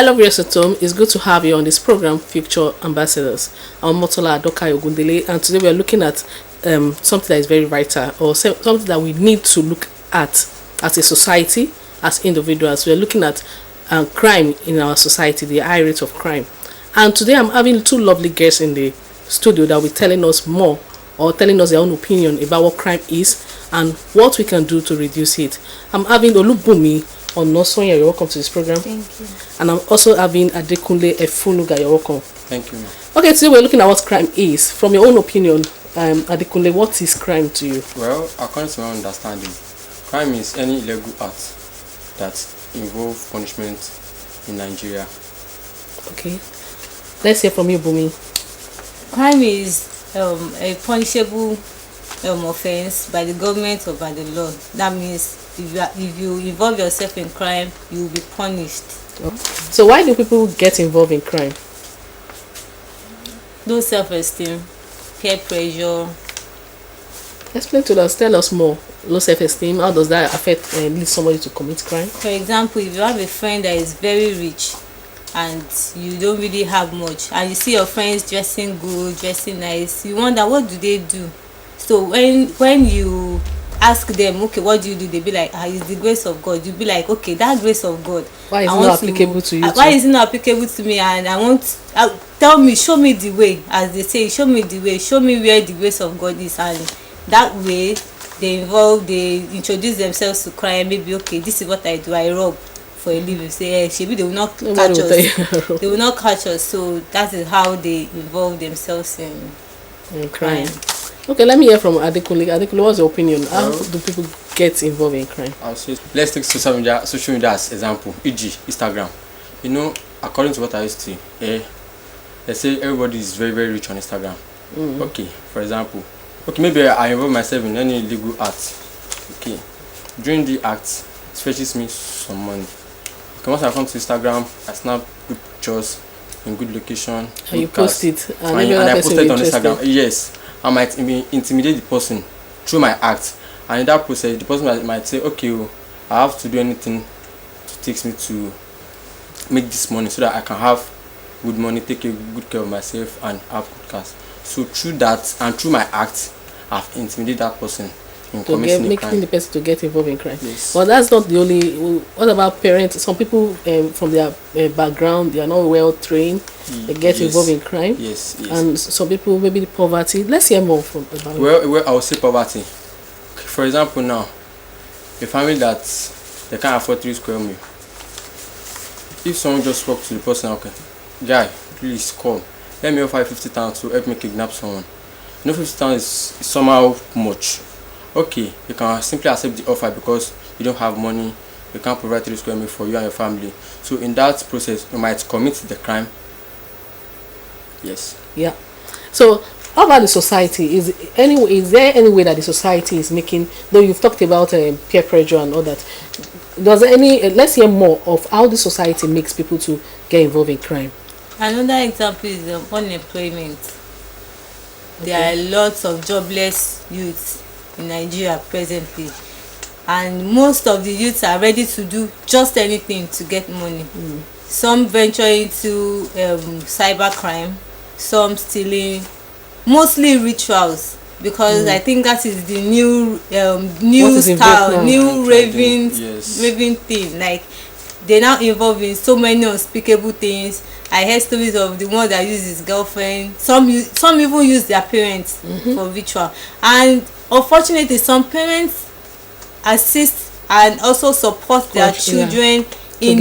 Hello, viewers at home. It's good to have you on this program, Future Ambassadors. I'm Motola Adoka Ogundele, and today we are looking at something that is very vital, or something that we need to look at as a society, as individuals. We are looking at crime in our society, the high rate of crime. And today I'm having two lovely guests in the studio that will be telling us more, or telling us their own opinion about what crime is and what we can do to reduce it. I'm having Olubumi Onosonya. You're welcome to this program. Thank you. And I'm also having Adekunle Efunuga. You're welcome. Thank you. Okay, today we're looking at what crime is. From your own opinion, Adekunle, what is crime to you? Well, according to my understanding, crime is any illegal act that involves punishment in Nigeria. Okay. Let's hear from you, Bumi. Crime is a punishable offense by the government or by the law. That means if you involve yourself in crime, you will be punished. So why do people get involved in crime? Low self-esteem, peer pressure. Explain to us. Tell us more. Low self-esteem. How does that affect lead somebody to commit crime? For example, if you have a friend that is very rich and you don't really have much, and you see your friends dressing good, dressing nice, you wonder, what do they do? So when you ask them, okay, what do you do? They be like, it's the grace of God. You be like, okay, that grace of God, why is it not applicable to you? Why is it not applicable to me? And I want, tell me, show me the way, as they say, show me the way, show me where the grace of God is. And that way they introduce themselves to crime. Maybe, okay, this is what I do, I rob for a living. Say, maybe they will not catch us. They will not catch us. So that is how they involve themselves in crime. Okay, let me hear from Adekunle. Adekunle, what's your opinion? How do people get involved in crime? Let's take social media as example, e.g. Instagram. You know, according to what I used to they say everybody is very, very rich on Instagram. Okay, for example, okay, maybe I involve myself in any illegal act. Okay, during the act, it fetches me some money. Okay, once I come to Instagram, I snap good pictures in good location. And you post it, and I post it on Instagram. Yes. I might intimidate the person through my act, and in that process the person might say, okay, I have to do anything to take me to make this money so that I can have good money, take good care of myself and have good cars. So through that and through my act, I've intimidated that person in committing a crime. Making the person to get involved in crime. Yes. But that's not the only. What about parents? Some people from their background, they are not well trained. They get involved in crime. Yes. And some people, maybe the poverty. Let's hear more about it. Well, I would say poverty. For example, now, a family that they can't afford 3 square meals. If someone just walks to the person, okay, guy, please come. Let me offer 50,000 to help me kidnap someone. You know, 50,000 is somehow much. Okay, you can simply accept the offer because you don't have money. You can't provide 3 square meals for you and your family. So in that process, you might commit the crime. Yes. Yeah. So how about the society? Is there any way that the society is making, though you've talked about peer pressure and all that, does any let's hear more of how the society makes people to get involved in crime? Another example is unemployment. Okay. There are lots of jobless youths in Nigeria presently, and most of the youths are ready to do just anything to get money. Some venture into cyber crime, some stealing, mostly rituals, because I think that is the new style, new raving thing. Like, they now involved in so many unspeakable things. I heard stories of the one that used his girlfriend. Some even use their parents for ritual. And unfortunately, some parents assist and also support their children in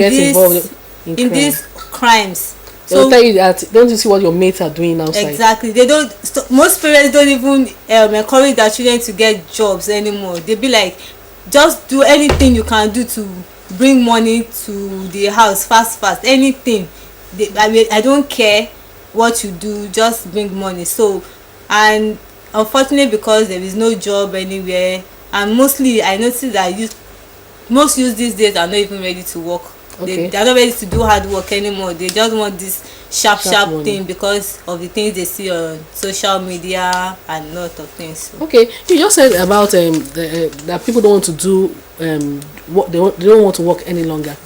these crimes. They'll tell you that, don't you see what your mates are doing outside? Exactly. They don't. Most parents don't even encourage their children to get jobs anymore. They be like, just do anything you can do to bring money to the house fast. Anything. I don't care what you do, just bring money. So, and unfortunately, because there is no job anywhere, and mostly I notice that most youth these days are not even ready to work. Okay. They are not ready to do hard work anymore. They just want this sharp thing because of the things they see on social media and lot of things. Okay, you just said about that people don't want to do what they don't want to work any longer.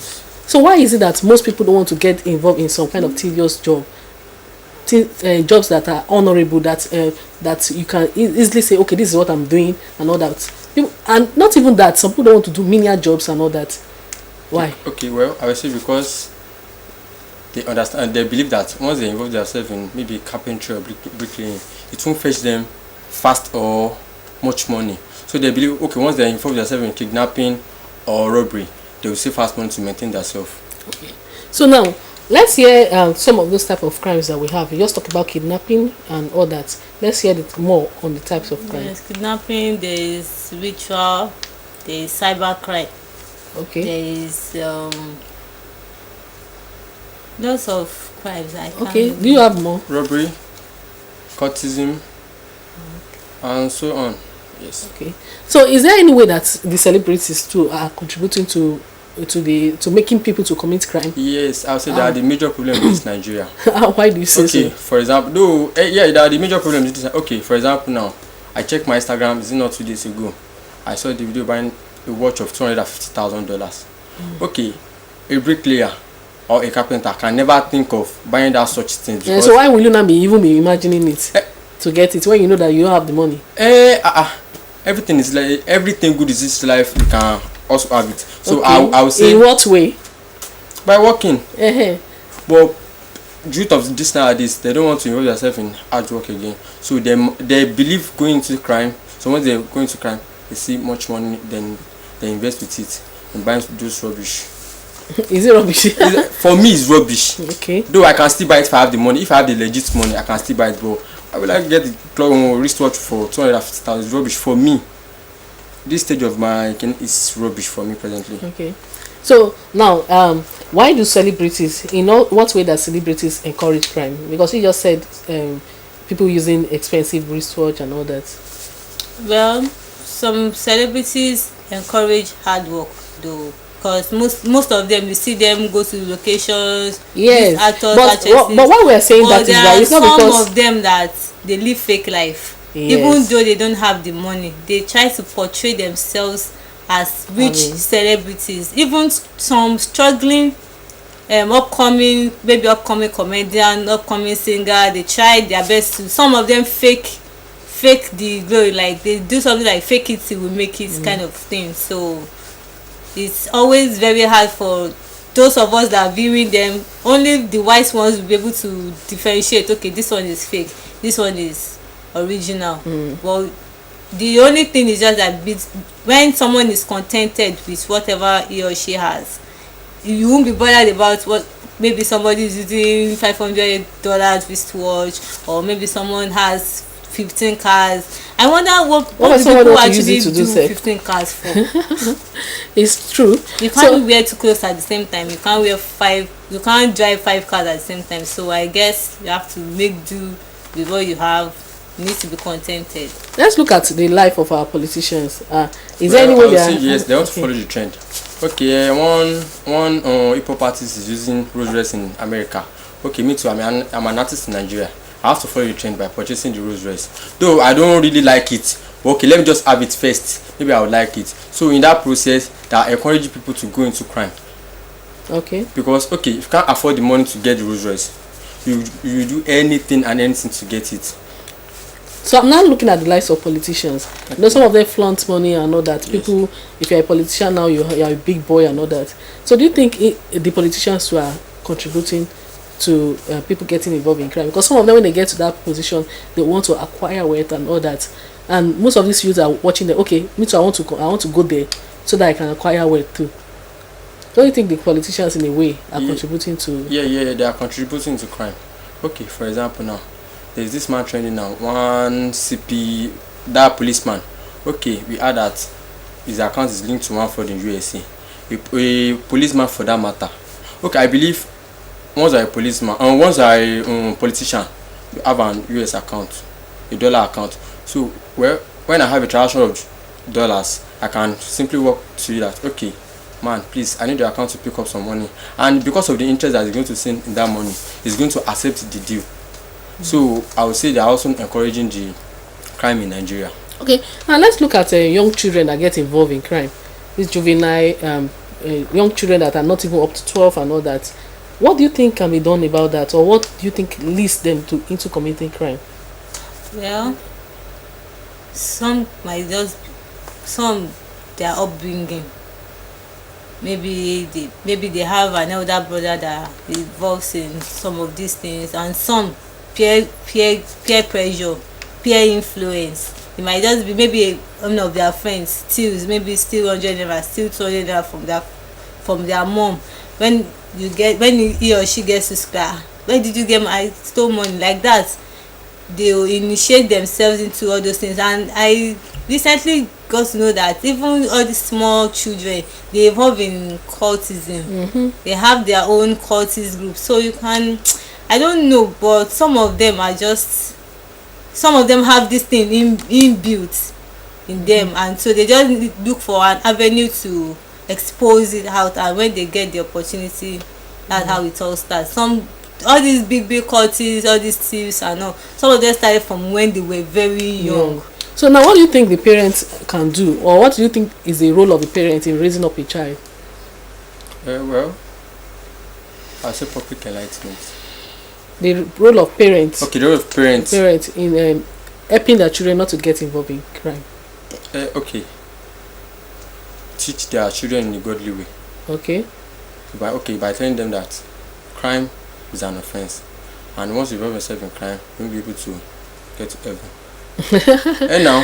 So why is it that most people don't want to get involved in some kind of tedious job, jobs that are honorable, that you can easily say, okay, this is what I'm doing and all that. And not even that, some people don't want to do menial jobs and all that. Why? Okay, well, I will say because they understand, they believe that once they involve themselves in maybe carpentry or bricklaying, it won't fetch them fast or much money. So they believe, okay, once they involve themselves in kidnapping or robbery, they will save fast money to maintain themselves. Okay. So now let's hear some of those type of crimes that we have. We just talk about kidnapping and all that. Let's hear more on the types of crime. There's kidnapping, there is ritual, there is cyber crime. Okay. There is lots of crimes. I can't Okay. Do you have more? Robbery, courtesan, and so on. Yes. Okay. So is there any way that the celebrities too are contributing to making people to commit crime? Yes, I would say that the major problem in this Nigeria. Why do you say Okay, so? for example, that are the major problem in this. Okay, for example, now I checked my Instagram. Is it not 2 days ago? I saw the video buying a watch of $250,000. Okay, a bricklayer or a carpenter can never think of buying that such thing. So why will you not be imagining it to get it when you know that you don't have the money? Everything is like everything good is this life. You can also have it. So okay. I would say, in what way? by working. Uh-huh. But due to this nowadays, they don't want to involve themselves in hard work again. So they believe going into crime. So once they go into crime, they see much money, then they invest with it and buy those rubbish. Is it rubbish? For me, it's rubbish. Okay. Though I can still buy it if I have the money. If I have the legit money, I can still buy it. But I will like get the wristwatch for 250,000. It's rubbish for me. This stage of my is rubbish for me presently. Okay. So now, why do celebrities? What way does celebrities encourage crime? Because you just said people using expensive wristwatch and all that. Well, some celebrities encourage hard work though, because most of them, you see them go to locations. Yes, actors, but what we are saying that is that it's not because some of them that they live fake life. Yes. Even though they don't have the money, they try to portray themselves as rich celebrities. Even some struggling upcoming comedian, upcoming singer, they try their best to, some of them fake the glory, like they do something like fake it till we make it kind of thing. So it's always very hard for those of us that are viewing them. Only the wise ones will be able to differentiate, okay, this one is fake, this one is original. Well, the only thing is just that when someone is contented with whatever he or she has, you won't be bothered about what maybe somebody is using $500 wristwatch, or maybe someone has 15 cars. I wonder what people actually do 15 cars for. It's true. You can't wear two clothes at the same time. You can't drive 5 cars at the same time. So I guess you have to make do with what you have. You need to be contented. Let's look at the life of our politicians. Is there any way they are? Yes, they want to follow the trend. Okay, one hip hop artist is using Rolls Royce in America. Okay, me too. I'm an artist in Nigeria. I have to follow the trend by purchasing the Rolls Royce. Though I don't really like it, but okay, let me just have it first. Maybe I would like it. So in that process, that encourage people to go into crime. Okay. Because okay, if you can't afford the money to get the Rolls Royce, you do anything and anything to get it. So I'm now looking at the lives of politicians. Okay. Some of them flaunt money and all that. Yes. People, if you're a politician now, you're a big boy and all that. So do you think the politicians who are contributing to people getting involved in crime? Because some of them, when they get to that position, they want to acquire wealth and all that. And most of these youths are watching them. Okay, me too. I want to go there so that I can acquire wealth too. Don't you think the politicians, in a way, are contributing to? Yeah, they are contributing to crime. Okay, for example, now there's this man trending now. One CP, that policeman. Okay, we heard that his account is linked to one fraud in USA. A policeman, for that matter. Okay, I believe once you're a policeman, once you're a politician, you have an US account, a dollar account. So when I have a transaction of dollars, I can simply walk to you that, okay, man, please, I need your account to pick up some money. And because of the interest that is going to send in that money, it's going to accept the deal. So I would say they are also encouraging the crime in Nigeria. Okay, now let's look at young children that get involved in crime. This juvenile young children that are not even up to 12 and all that. What do you think can be done about that, or what do you think leads them to into committing crime? Well, some might just some their upbringing. Maybe they have an elder brother that involves in some of these things, and some peer pressure, peer influence. It might just be maybe one of their friends steals, maybe steal 100 naira, steal 200 naira from their mom. When he or she gets to school, where did you get my stole money, like that? They will initiate themselves into all those things. And I recently got to know that even all these small children, they evolve in cultism. They have their own cultist group. So you can, I don't know, but some of them have this thing inbuilt in them, and so they just look for an avenue to expose it out, and when they get the opportunity, that's how it all starts. All these big cultists, all these thieves and all, some of them started from when they were very young. So now, what do you think the parents can do, or what do you think is the role of the parent in raising up a child? Well, I'll say public enlightenment. The role of parents. Okay, the role of parents. Parents in helping their children not to get involved in crime. Okay. Teach their children in a godly way. Okay. By telling them that crime is an offense, and once you involve yourself in crime, you won't be able to get to heaven. And now,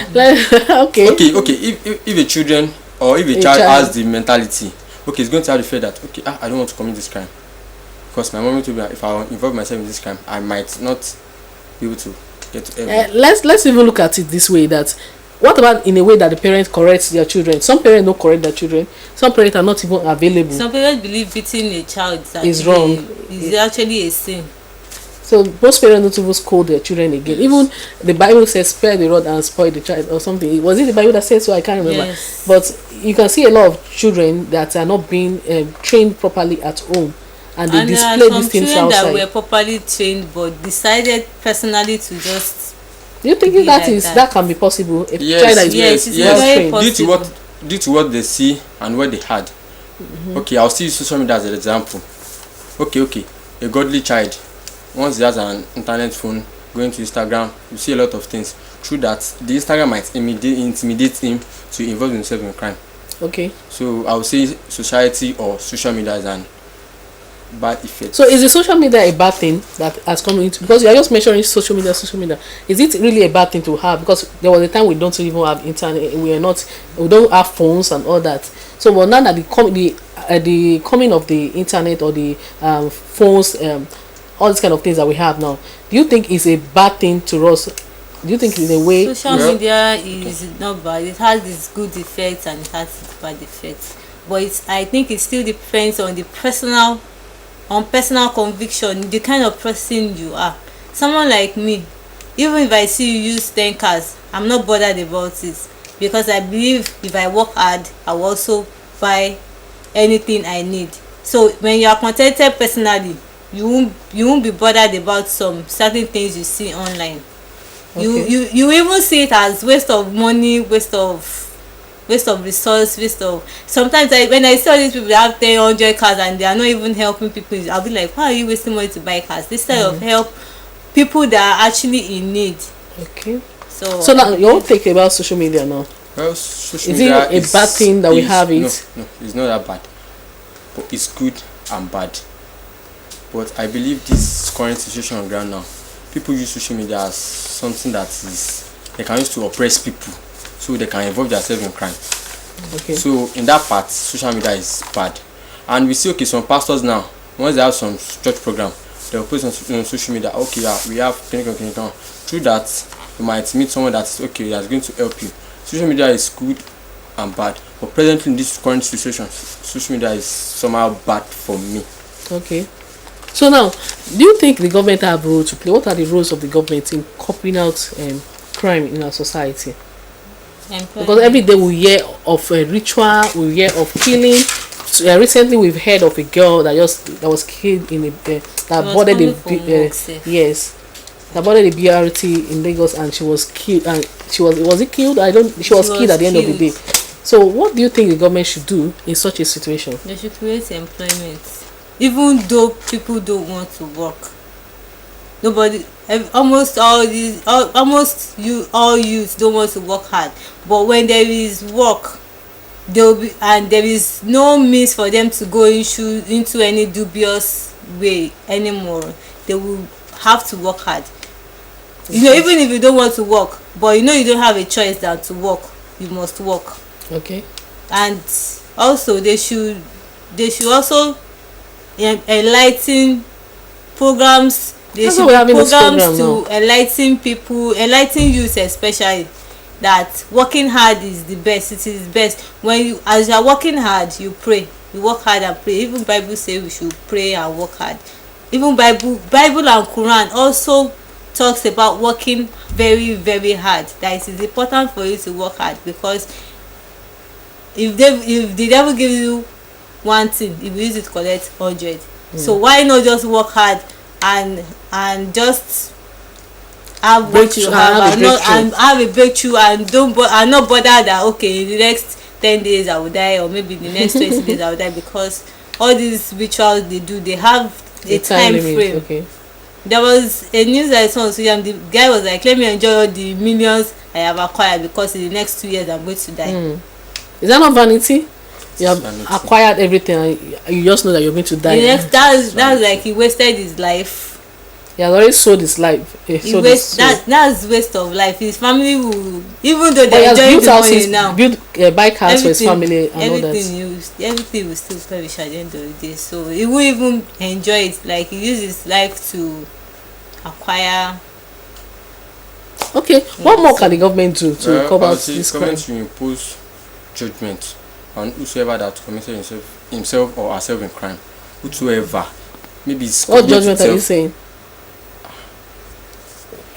okay. If a children or if a child has the mentality, it's going to have the fear that I don't want to commit this crime because my mom told me if I involve myself in this crime, I might not be able to get to heaven. Let's even look at it this way: that what about in a way that the parents correct their children? Some parents don't correct their children. Some parents are not even available. Some parents believe beating a child is wrong. Is actually a sin. So most parents don't even scold their children again. Even the Bible says spare the rod and spoil the child or something. Was it the Bible that says so? I can't remember. Yes. But you can see a lot of children that are not being trained properly at home, and they display these things outside. That were properly trained but decided personally to just. Do you think that can be possible? A child that is very possible. Due to what they see and what they had. I'll see social media as an example. A godly child, once he has an internet phone, going to Instagram, you see a lot of things. Through that, the Instagram might intimidate him to involve himself in crime. So I would say society or social media is an bad effect. So is the social media a bad thing that has come into, because you are just mentioning social media, is it really a bad thing to have? Because there was a time we don't even have internet, we don't have phones and all that. So but now that the coming of the internet or the phones, all these kind of things that we have now, do you think is a bad thing to us? Do you think in a way social media is not bad? It has its good effects and it has its bad effects, but I think it still depends on the personal conviction, the kind of person you are. Someone like me, even if I see you use 10 cars, I'm not bothered about it, because I believe if I work hard, I will also buy anything I need. So when you are contented personally, you won't be bothered about some certain things you see online. You even see it as waste of money, waste of resource, sometimes when I see all these people that have 100 cars and they are not even helping people, I'll be like, why are you wasting money to buy cars instead of help people that are actually in need? So now your take about social media now. Well, social media is it a bad thing that we have it? No, it's not that bad, but it's good and bad. But I believe this current situation on ground now, people use social media as something that they can use to oppress people, so they can involve themselves in crime. So in that part, social media is bad. And we see some pastors now, once they have some church program, they'll post on social media, we have clinic. Through that, you might meet someone that's going to help you. Social media is good and bad, but presently in this current situation, social media is somehow bad for me. So now, do you think the government have a role to play? What are the roles of the government in coping out crime in our society? Because every day we hear of a ritual, we hear of killing. Recently, we've heard of a girl that was killed in that boarded the BRT in Lagos, and she was killed. And she was killed? She was killed at the end of the day. So what do you think the government should do in such a situation? They should create employment, even though people don't want to work. Nobody, almost all these, all youths don't want to work hard. But when there is work, there will be, and there is no means for them to go into any dubious way anymore. They will have to work hard. You know, even if you don't want to work, but you know you don't have a choice than to work, you must work. Okay. And also they should also enlighten programs. They That's should why we're be having this programs program to now. enlighten people, enlighten youth especially, that working hard is the best. It is best when you, as you are working hard, you pray, you work hard and pray. Even Bible say we should pray and work hard. Even Bible and Quran also talks about working very, very hard, that it is important for you to work hard, because if the devil gives you one thing, he will use it to collect 100. So why not just work hard and just have what you have, and have a breakthrough, and not bother that okay, in the next 10 days I will die, or maybe in the next 20 days I will die, because all these rituals they do, they have a time frame. Okay. There was a news I saw on social, the guy was like, let me enjoy all the millions I have acquired, because in the next 2 years I'm going to die. Is that not vanity? You have acquired everything and you just know that you're going to die. That's like he wasted his life. He has already sold his life. That's waste of life. His family will, even though they're enjoying the money now, buy cars for his family and all that. Everything will still perish at the end of the day. So he won't even enjoy it. Like, he uses his life to acquire. Okay, what more can the government do to cover this crime? Government should impose judgment on whosoever that committed himself or herself in crime. Whosoever, maybe it's what judgment are you saying?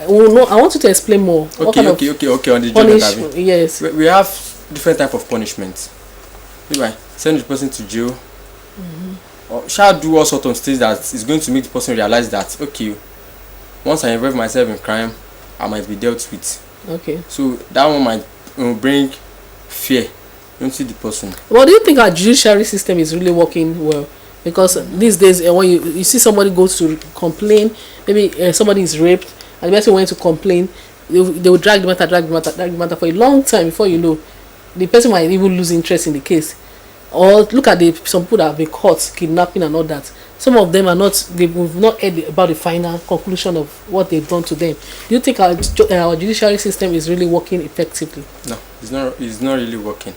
Well, no, I want you to explain more. Okay. On the judgment, yes. We have different type of punishments. Maybe send the person to jail, or shall do all sorts of things that is going to make the person realize that okay, once I involve myself in crime, I might be dealt with. Okay. So that one might bring fear into the person. Well, do you think our judiciary system is really working well? Because these days, when you see somebody goes to complain, maybe somebody is raped, and the person went to complain, they will drag the matter for a long time. Before you know, the person might even lose interest in the case. Or look at some people that have been caught kidnapping and all that. Some of them are not, they've not heard about the final conclusion of what they've done to them. Do you think our judiciary system is really working effectively? No, it's not really working.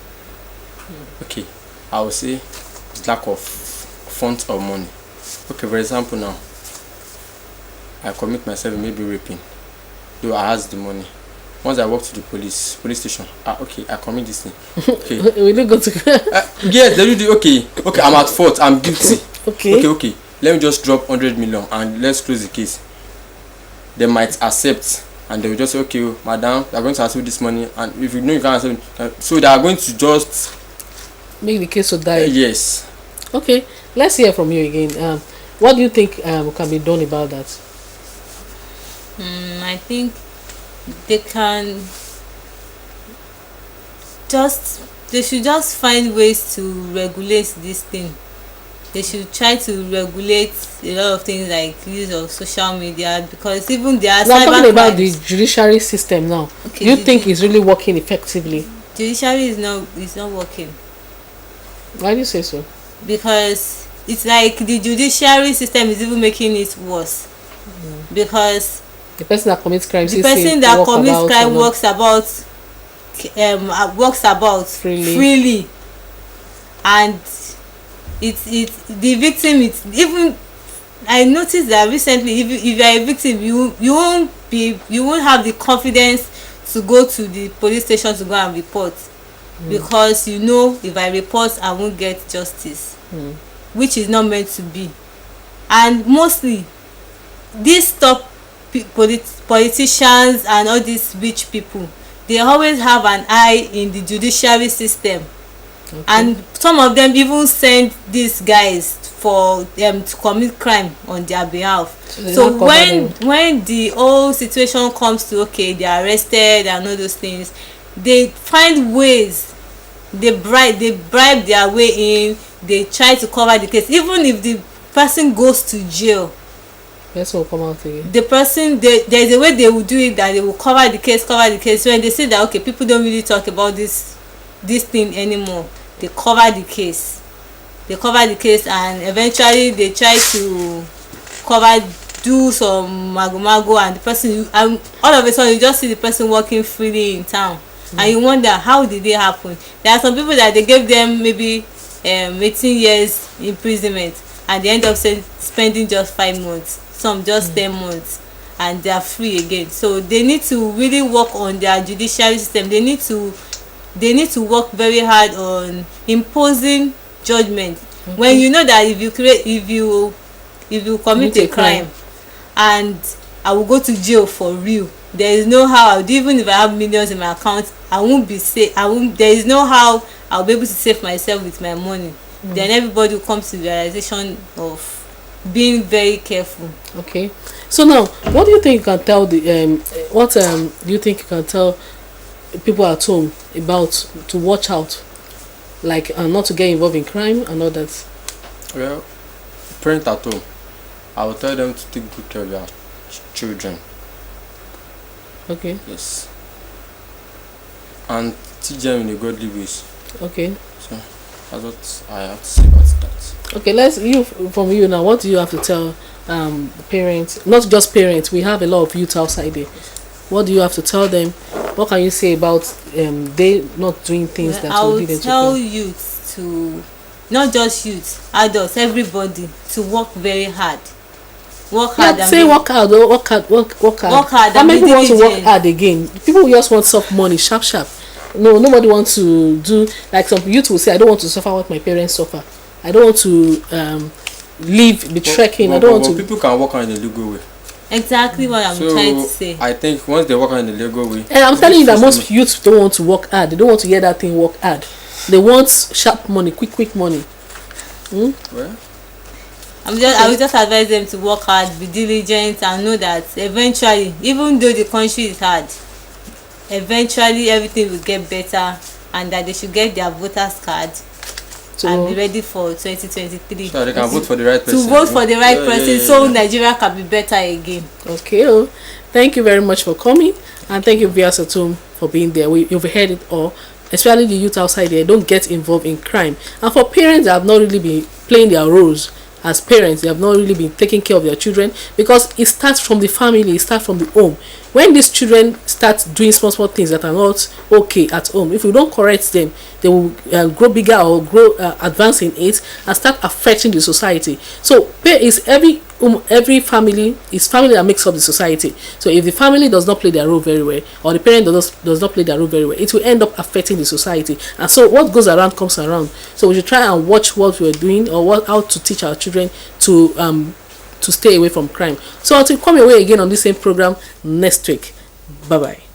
Okay, I would say it's lack of funds or money. Okay, for example, now I commit myself in maybe raping, though I has the money. Once I walk to the police station, okay, I commit this thing. Okay. We don't go to yes, they do. Okay, I'm at fault, I'm guilty. Okay. Let me just drop 100 million and let's close the case. They might accept, and they will just say, okay, madam, they are going to accept this money, and if you know you can't accept, so they are going to just make the case to die. Yes. Okay, let's hear from you again. What do you think can be done about that? I think they should just find ways to regulate this thing. They should try to regulate a lot of things, like use of social media, because even there are cyber crimes. I'm talking about the judiciary system now. Okay, do you think it's really working effectively? Judiciary is not working. Why do you say so? Because it's like the judiciary system is even making it worse. Because the person that commits crime, works about freely, and it's the victim. It's even, I noticed that recently, if you are a victim, you won't have the confidence to go to the police station to go and report, because you know, if I report I won't get justice, which is not meant to be. And mostly these top politicians and all these rich people, they always have an eye in the judiciary system. Okay. And some of them even send these guys for them to commit crime on their behalf. So when the whole situation comes to, okay, they are arrested and all those things, they find ways they bribe their way in, they try to cover the case. Even if the person goes to jail, person will come out again. the person, there's a way they will do it, that they will cover the case. So when they say that, okay, people don't really talk about this thing anymore, they cover the case. And eventually they try to do some mago, and the person, and all of a sudden you just see the person walking freely in town. And you wonder, how did it happen? There are some people that they gave them maybe 18 years imprisonment, and they end up spending just 5 months, some just 10 months, and they are free again. So they need to really work on their judiciary system. They need to work very hard on imposing judgment. When you know that if you commit a crime and I will go to jail for real, there is no how even if I have millions in my account, I won't be safe. There is no how I'll be able to save myself with my money. Then everybody will come to the realization of being very careful. Okay, so now what do you think you can tell the do you think you can tell people at home about to watch out, like not to get involved in crime and all that? Well, parents at home, I will tell them to take good care of their children. Okay. Yes. And teach them in a godly ways. Okay. So that's what I have to say about that. Okay, from you now. What do you have to tell parents? Not just parents. We have a lot of youth outside there. What do you have to tell them? What can you say about they not doing things that will lead them to crime? I will tell youth to, not just youth, adults, everybody, to work very hard. Work hard. Yeah, say work hard. Work hard. How many people want to work hard again? People just want soft money, sharp. No, nobody wants to do, like some youth will say, I don't want to suffer what my parents suffer. I don't want to be trekking. I don't want to. People can work on the legal way. Exactly what I'm trying to say. I think once they work on the legal way. And I'm telling you that most youths don't want to work hard. They don't want to hear that thing work hard. They want sharp money, quick money. Well, I will just advise them to work hard, be diligent, and know that eventually, even though the country is hard, eventually everything will get better, and that they should get their voters card and be ready for 2023. So they can vote for the right person. To vote for the right person, so Nigeria can be better again. Okay. Thank you very much for coming, and thank you viewers at home for being there. You've heard it all. Especially the youth outside there, don't get involved in crime. And for parents that have not really been playing their roles as parents, they have not really been taking care of their children, because it starts from the family, it starts from the home. When these children start doing small things that are not okay at home, if we don't correct them, they will grow bigger or grow advance in age and start affecting the society. So it's every family, it's family that makes up the society. So if the family does not play their role very well, or the parent does not play their role very well, it will end up affecting the society. And so what goes around comes around. So we should try and watch what we're doing, or how to teach our children to stay away from crime. So until come your way again on this same program next week. Bye bye.